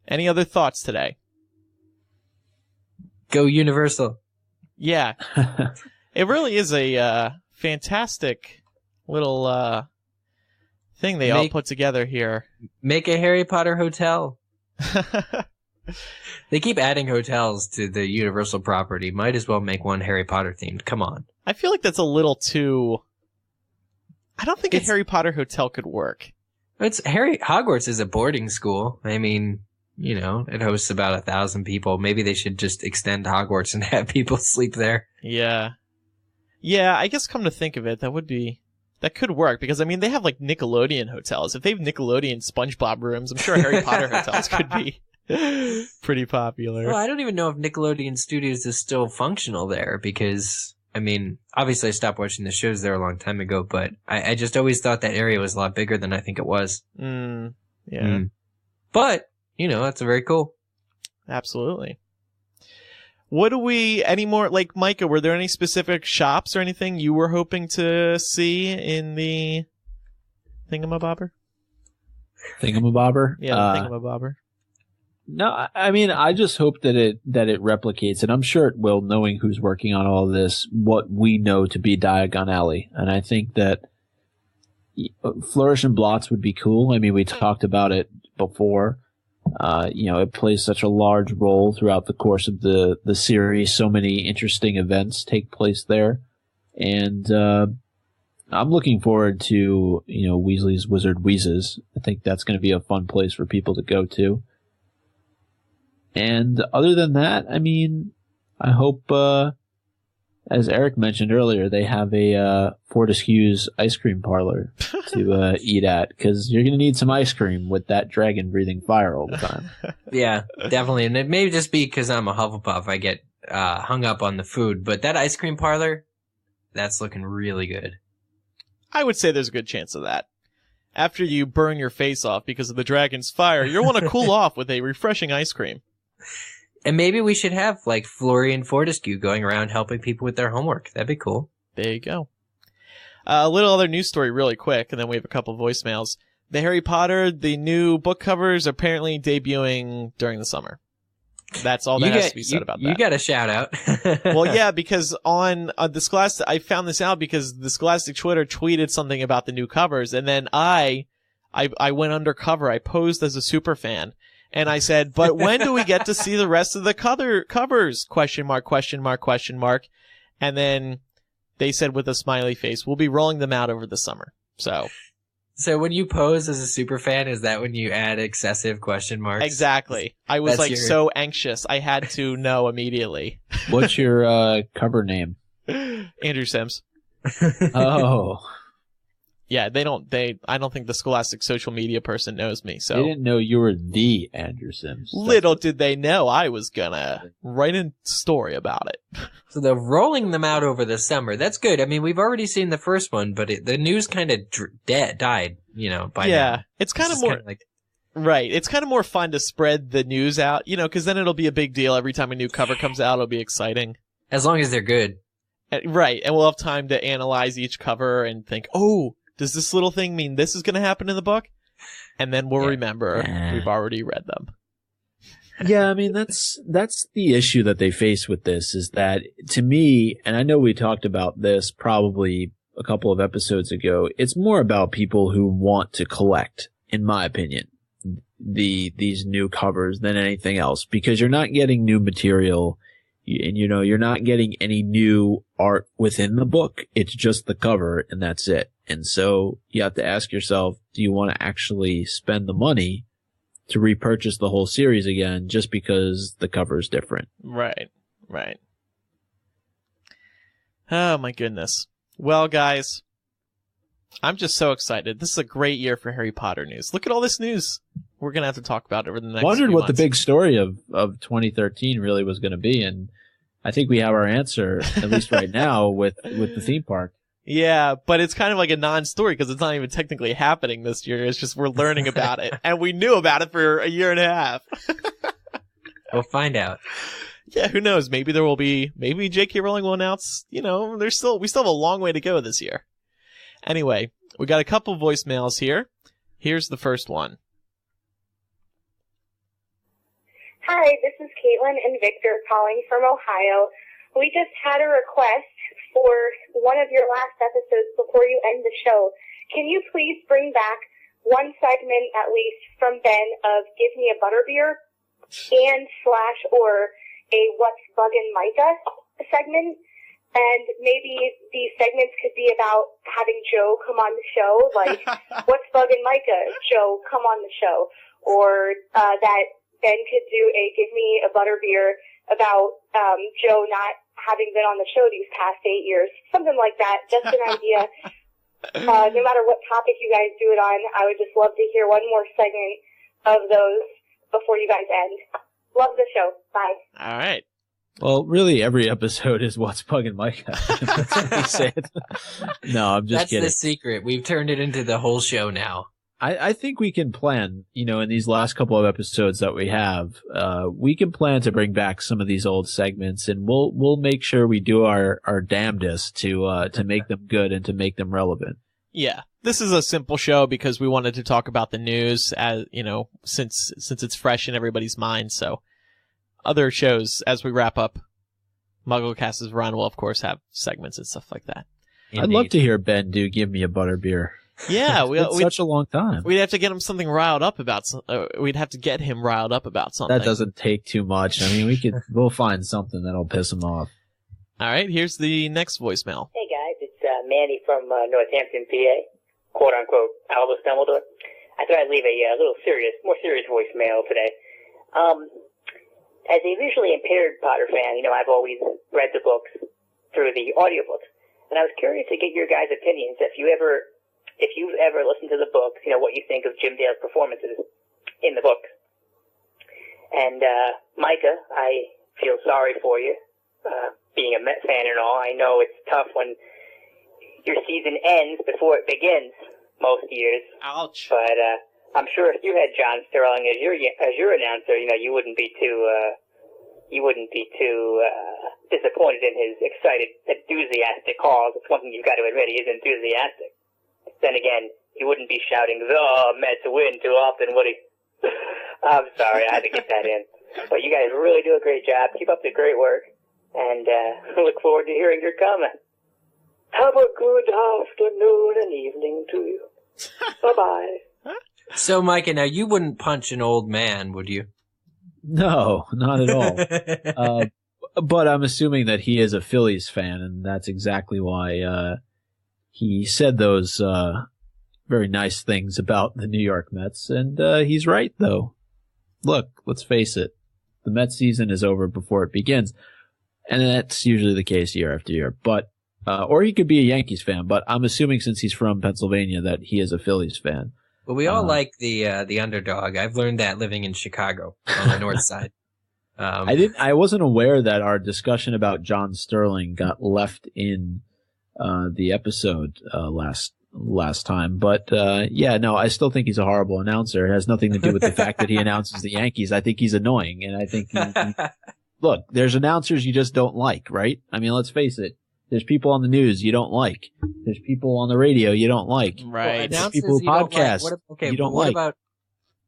any other thoughts today? Go Universal. Yeah. It really is a fantastic little thing they all put together here. Make a Harry Potter hotel. They keep adding hotels to the Universal property. Might as well make one Harry Potter themed. Come on. I feel like that's a little too... I don't think a Harry Potter hotel could work. Hogwarts is a boarding school. I mean, it hosts about 1,000 people. Maybe they should just extend Hogwarts and have people sleep there. Yeah. Yeah, I guess come to think of it, that could work, because they have like Nickelodeon hotels. If they have Nickelodeon SpongeBob rooms, I'm sure Harry Potter hotels could be pretty popular. Well, I don't even know if Nickelodeon Studios is still functional there, because obviously I stopped watching the shows there a long time ago, but I just always thought that area was a lot bigger than I think it was. Yeah. But, that's very cool. Absolutely. Any more, like, Micah, were there any specific shops or anything you were hoping to see in the Thingamabobber? Thingamabobber? Yeah, the Thingamabobber. No, I just hope that it replicates, and I'm sure it will, knowing who's working on all of this, what we know to be Diagon Alley. And I think that Flourish and Blots would be cool. We talked about it before. It plays such a large role throughout the course of the series. So many interesting events take place there. And I'm looking forward to, Weasley's Wizard Wheezes. I think that's going to be a fun place for people to go to. And other than that, I hope, as Eric mentioned earlier, they have a Fortescue's ice cream parlor to eat at, because you're going to need some ice cream with that dragon breathing fire all the time. Yeah, definitely. And it may just be because I'm a Hufflepuff, I get hung up on the food. But that ice cream parlor, that's looking really good. I would say there's a good chance of that. After you burn your face off because of the dragon's fire, you'll want to cool off with a refreshing ice cream. And maybe we should have, like, Florian Fortescue going around helping people with their homework. That'd be cool. There you go. A little other news story really quick, and then we have a couple voicemails. The Harry Potter, the new book covers, apparently debuting during the summer. That's all that has to be said about that. You got a shout out. Well, yeah, because on the Scholastic, I found this out because the Scholastic Twitter tweeted something about the new covers, and then I went undercover. I posed as a super fan, and I said, "But when do we get to see the rest of the covers?" Question mark, question mark, question mark. And then they said with a smiley face, "We'll be rolling them out over the summer." So when you pose as a super fan, is that when you add excessive question marks? Exactly. I was so anxious. I had to know immediately. What's your cover name? Andrew Sims. Oh. Yeah, I don't think the Scholastic social media person knows me, so. They didn't know you were the Andrew Sims. Little did they know I was gonna write a story about it. So they're rolling them out over the summer. That's good. I mean, we've already seen the first one, but the news kind of died, by now. Yeah, it's kind of more, right. It's kind of more fun to spread the news out, because then it'll be a big deal every time a new cover comes out. It'll be exciting. As long as they're good. Right, and we'll have time to analyze each cover and think, oh, does this little thing mean this is going to happen in the book? And then we'll remember we've already read them. Yeah, I mean, that's the issue that they face with this is that, to me, and I know we talked about this probably a couple of episodes ago, it's more about people who want to collect, in my opinion, these new covers than anything else, because you're not getting new material. And, you're not getting any new art within the book. It's just the cover, and that's it. And so you have to ask yourself, do you want to actually spend the money to repurchase the whole series again just because the cover is different? Right. Oh, my goodness. Well, guys, I'm just so excited. This is a great year for Harry Potter news. Look at all this news we're going to have to talk about over the next Wondered few what months. the big story of 2013 really was going to be, and I think we have our answer, at least right now, with the theme park. Yeah, but it's kind of like a non-story because it's not even technically happening this year. It's just we're learning about it, and we knew about it for a year and a half. We'll find out. Yeah, who knows? Maybe J.K. Rowling will announce, we still have a long way to go this year. Anyway, we got a couple voicemails here. Here's the first one. Hi, this is Caitlin and Victor calling from Ohio. We just had a request for one of your last episodes before you end the show. Can you please bring back one segment at least from Ben of Give Me a Butterbeer and / or a What's Buggin' Micah segment? And maybe these segments could be about having Joe come on the show, like, What's Buggin' Micah? Joe, come on the show. Or that Ben could do a Give Me a Butterbeer about Joe not having been on the show these past 8 years. Something like that. Just an idea. No matter what topic you guys do it on, I would just love to hear one more segment of those before you guys end. Love the show. Bye. All right. Well, really, every episode is What's Buggin' Micah. That's what he said. No, I'm just kidding. That's the secret. We've turned it into the whole show now. I think we can plan, in these last couple of episodes that we have, we can plan to bring back some of these old segments, and we'll make sure we do our damnedest to make them good and to make them relevant. Yeah. This is a simple show because we wanted to talk about the news as, since it's fresh in everybody's mind. So other shows, as we wrap up MuggleCast's run, will of course have segments and stuff like that. Indeed. I'd love to hear Ben do Give Me a Butterbeer. Yeah, it's such a long time. We'd have to get him something riled up about. We'd have to get him riled up about something. That doesn't take too much. I mean, we'll find something that'll piss him off. All right, here's the next voicemail. Hey guys, it's Manny from Northampton, PA, quote unquote Albus Dumbledore. I thought I'd leave a more serious voicemail today. As a visually impaired Potter fan, I've always read the books through the audiobooks, and I was curious to get your guys' opinions if you've ever listened to the books, what you think of Jim Dale's performances in the book. And Micah, I feel sorry for you, being a Met fan and all. I know it's tough when your season ends before it begins most years. Ouch. But I'm sure if you had John Sterling as your announcer, you wouldn't be too disappointed in his excited, enthusiastic calls. It's one thing you've got to admit, he is enthusiastic. Then again, he wouldn't be shouting, "The Mets win" too often, would he? I'm sorry, I had to get that in. But you guys really do a great job. Keep up the great work, and look forward to hearing your comment. Have a good afternoon and evening to you. Bye-bye. So, Micah, now you wouldn't punch an old man, would you? No, not at all. But I'm assuming that he is a Phillies fan, and that's exactly why he said those very nice things about the New York Mets. And he's right, though. Look, let's face it. The Mets season is over before it begins. And that's usually the case year after year. But or he could be a Yankees fan, but I'm assuming since he's from Pennsylvania that he is a Phillies fan. Well, we all like the underdog. I've learned that living in Chicago on the north side. I wasn't aware that our discussion about John Sterling got left in the episode last time. But I still think he's a horrible announcer. It has nothing to do with the fact that he announces the Yankees. I think he's annoying, and I think look, there's announcers you just don't like, right? I mean, let's face it. There's people on the news you don't like. There's people on the radio you don't like. Right. There's people who podcast you don't like.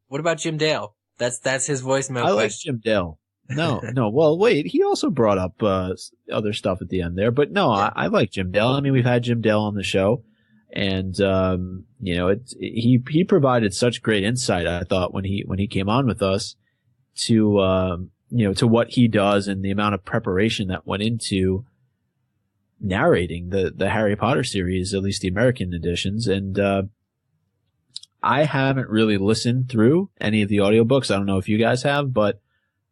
What about Jim Dale? That's his voicemail I question. like Jim Dale. No. Well, wait. He also brought up other stuff at the end there, but no, Yeah. I like Jim Dale. I mean, we've had Jim Dale on the show, and he provided such great insight. I thought when he came on with us to to what he does and the amount of preparation that went into narrating the Harry Potter series, at least the American editions. And I haven't really listened through any of the audiobooks. I don't know if you guys have, but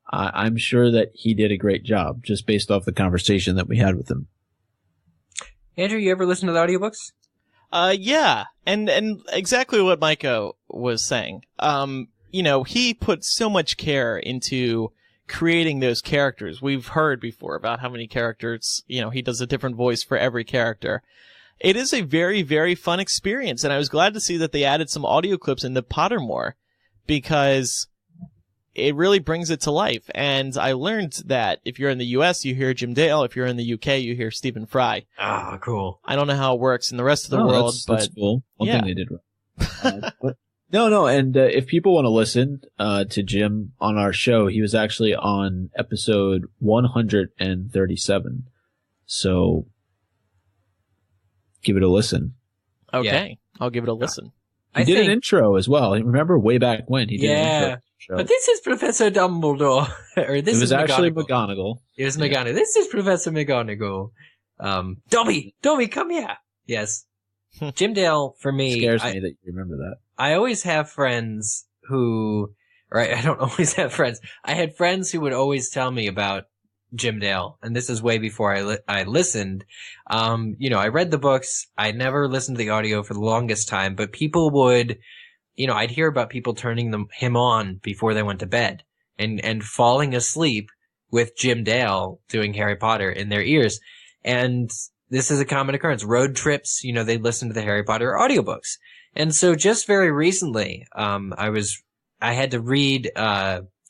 I'm sure that he did a great job just based off the conversation that we had with him. Andrew, you ever listen to the audiobooks? Yeah. And exactly what Micah was saying. He put so much care into creating those characters. We've heard before about how many characters, he does a different voice for every character. It is a very, very fun experience, and I was glad to see that they added some audio clips into Pottermore because it really brings it to life. And I learned that if you're in the US, you hear Jim Dale. If you're in the UK, you hear Stephen Fry. Ah, cool. I don't know how it works in the rest of the world, that's cool. One yeah. thing they did right. But No, and if people want to listen to Jim on our show, he was actually on episode 137. So give it a listen. Okay, I'll give it a listen. He did an intro as well. Remember way back when he did an intro. Show. But this is Professor Dumbledore. It was actually McGonagall. It was McGonagall. This is Professor McGonagall. Dobby, come here. Yes. Jim Dale, for me. It scares me that you remember that. I always have friends I don't always have friends. I had friends who would always tell me about Jim Dale, and this is way before I listened. I read the books. I never listened to the audio for the longest time, but people would, I'd hear about people turning him on before they went to bed and falling asleep with Jim Dale doing Harry Potter in their ears. And this is a common occurrence. Road trips, they listen to the Harry Potter audiobooks. And so just very recently, I had to read,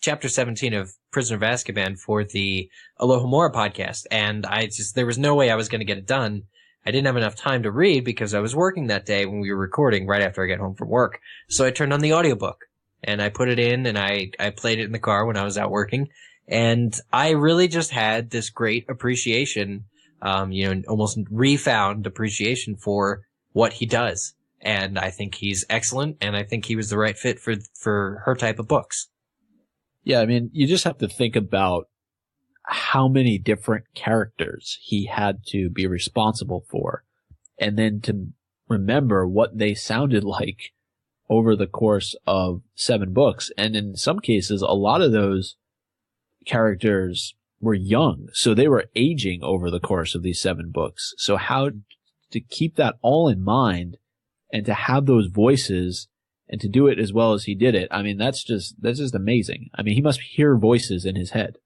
chapter 17 of Prisoner of Azkaban for the Alohomora podcast. And there was no way I was going to get it done. I didn't have enough time to read because I was working that day when we were recording right after I got home from work. So I turned on the audiobook and I put it in and I played it in the car when I was out working. And I really just had this great appreciation, almost refound appreciation for what he does. And I think he's excellent, and I think he was the right fit for her type of books. Yeah, I mean, you just have to think about how many different characters he had to be responsible for, and then to remember what they sounded like over the course of 7 books. And in some cases, a lot of those characters were young, so they were aging over the course of these 7 books. So how to keep that all in mind and to have those voices and to do it as well as he did it, I mean, that's just amazing. I mean, he must hear voices in his head.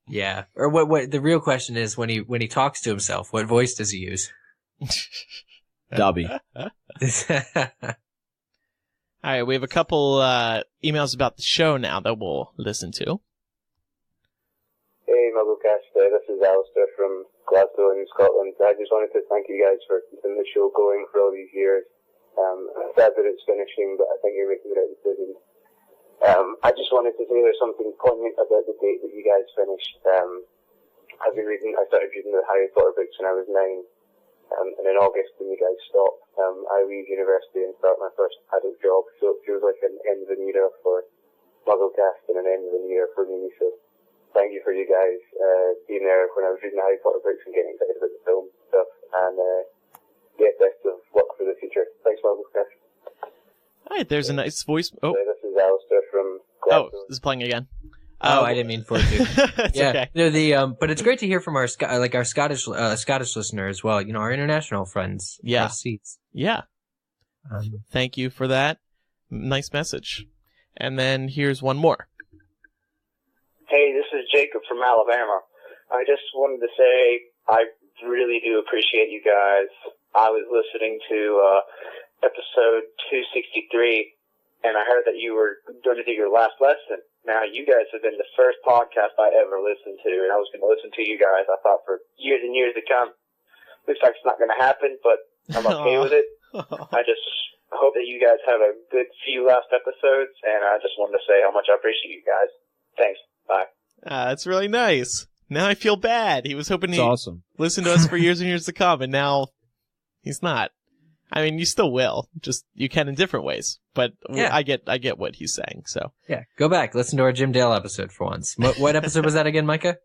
Yeah. Or what the real question is when he talks to himself, what voice does he use? Dobby. All right, we have a couple emails about the show now that we'll listen to. Hey, MuggleCast. This is Alistair from Glasgow in Scotland. I just wanted to thank you guys for keeping the show going for all these years. I'm sad that it's finishing, but I think you're making the right decision. I just wanted to say there's something poignant about the date that you guys finished. I started reading the Harry Potter books when I was 9, and in August when you guys stopped, I leave university and start my first adult job, so it feels like an end of an era for MuggleCast and an end of an era for me, so thank you for you guys being there when I was reading the Harry Potter books and getting excited about the film stuff, and best of luck for the future. Thanks, MuggleCast. All right, there's a nice voice. Oh, this is Alistair from Glasgow. this is playing again. Oh, I didn't mean for it to. It's Yeah, okay. no, but it's great to hear from our Scottish listener as well. Our international friends. Yeah. across seats. Yeah. Thank you for that. Nice message. And then here's one more. Hey, this is Jacob from Alabama. I just wanted to say I really do appreciate you guys. I was listening to episode 263, and I heard that you were going to do your last lesson. Now, you guys have been the first podcast I ever listened to, and I was going to listen to you guys, I thought, for years and years to come. Looks like it's not going to happen, but I'm okay with it. I just hope that you guys have a good few last episodes, and I just wanted to say how much I appreciate you guys. Thanks. Bye. That's really nice. Now I feel bad. He was hoping It's he'd awesome. listen to us for years and years to come, and now he's not. I mean, you still will. Just you can in different ways. But Yeah. I get what he's saying. So Yeah, go back, listen to our Jim Dale episode for once. What episode was that again, Micah?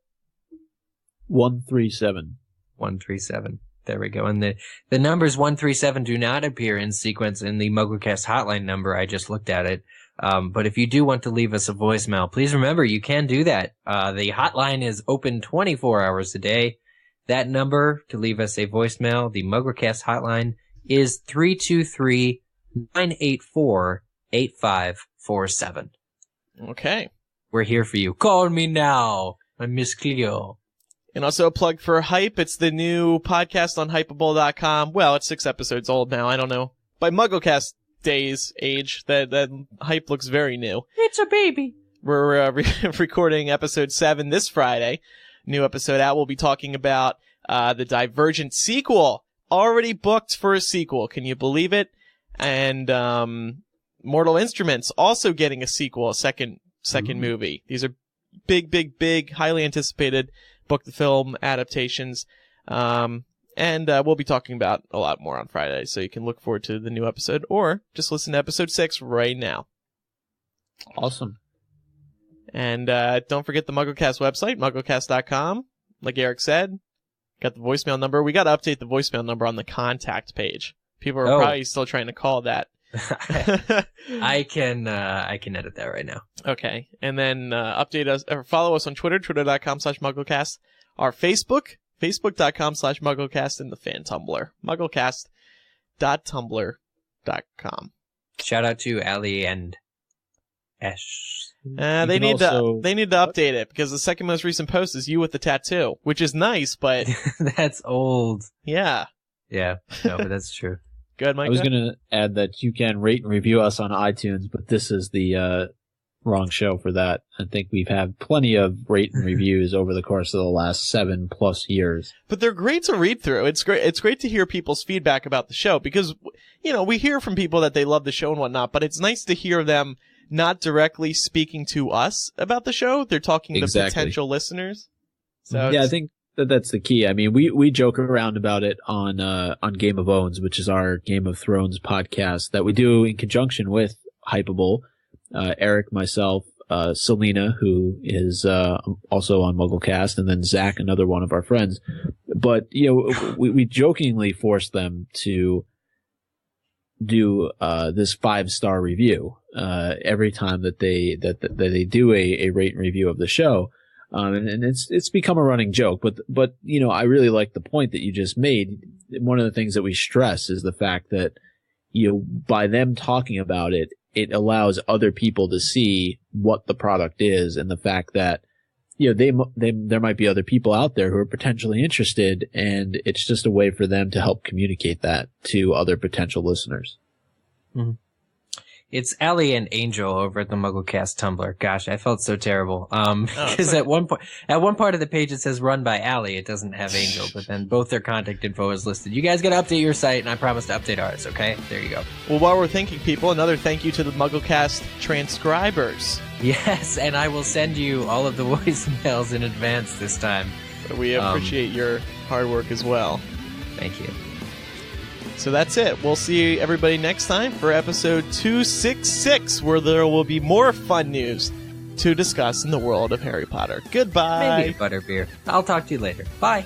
137. 137. There we go. And the numbers 137 do not appear in sequence in the MuggleCast hotline number. I just looked at it. But if you do want to leave us a voicemail, please remember you can do that. The hotline is open 24 hours a day. That number to leave us a voicemail, the MuggleCast hotline, is 323-984-8547. okay. We're here for you. Call me now. I'm Miss Cleo. And also a plug for Hype. It's the new podcast on Hypeable.com. Well, it's 6 episodes old now. I don't know. By MuggleCast age, that Hype looks very new. It's a baby. We're recording episode 7 this Friday. New episode out. We'll be talking about the Divergent sequel. Already booked for a sequel. Can you believe it? And Mortal Instruments also getting a sequel, a second movie. These are big, highly anticipated book the film adaptations. And we'll be talking about a lot more on Friday, so you can look forward to the new episode or just listen to episode 6 right now. Awesome. And don't forget the MuggleCast website, MuggleCast.com. Like Eric said, got the voicemail number. We got to update the voicemail number on the contact page. People are probably still trying to call that. I can edit that right now. Okay. And then update us or follow us on Twitter, twitter.com/MuggleCast. Our Facebook, facebook.com/MuggleCast, and the fan Tumblr, MuggleCast.tumblr.com. Shout out to Ali and Ash. They need to update it because the second most recent post is you with the tattoo, which is nice, but That's old. yeah. Yeah, no, but that's true. Good, Mike. I was going to add that you can rate and review us on iTunes, but this is the wrong show for that. I think we've had plenty of rate and reviews over the course of the last 7+ years. But they're great to read through. It's great. It's great to hear people's feedback about the show because, we hear from people that they love the show and whatnot, but it's nice to hear them not directly speaking to us about the show. They're talking to potential listeners. So yeah, I think that's the key. I mean, we joke around about it on Game of Owns, which is our Game of Thrones podcast that we do in conjunction with Hypeable. Eric, myself, Selena, who is also on MuggleCast, and then Zach, another one of our friends. But we jokingly force them to do this 5-star review every time that they do a rate and review of the show. And it's become a running joke, but I really like the point that you just made. One of the things that we stress is the fact that, by them talking about it, it allows other people to see what the product is and the fact that, there might be other people out there who are potentially interested, and it's just a way for them to help communicate that to other potential listeners. Mm-hmm. It's Allie and Angel over at the MuggleCast Tumblr. Gosh, I felt so terrible. Because at one part of the page it says run by Allie. It doesn't have Angel, but then both their contact info is listed. You guys got to update your site, and I promise to update ours. Okay, there you go. Well, while we're thanking people, another thank you to the MuggleCast transcribers. Yes, and I will send you all of the voicemails in advance this time. We appreciate your hard work as well. Thank you. So that's it. We'll see everybody next time for episode 266, where there will be more fun news to discuss in the world of Harry Potter. Goodbye. Maybe a butterbeer. I'll talk to you later. Bye.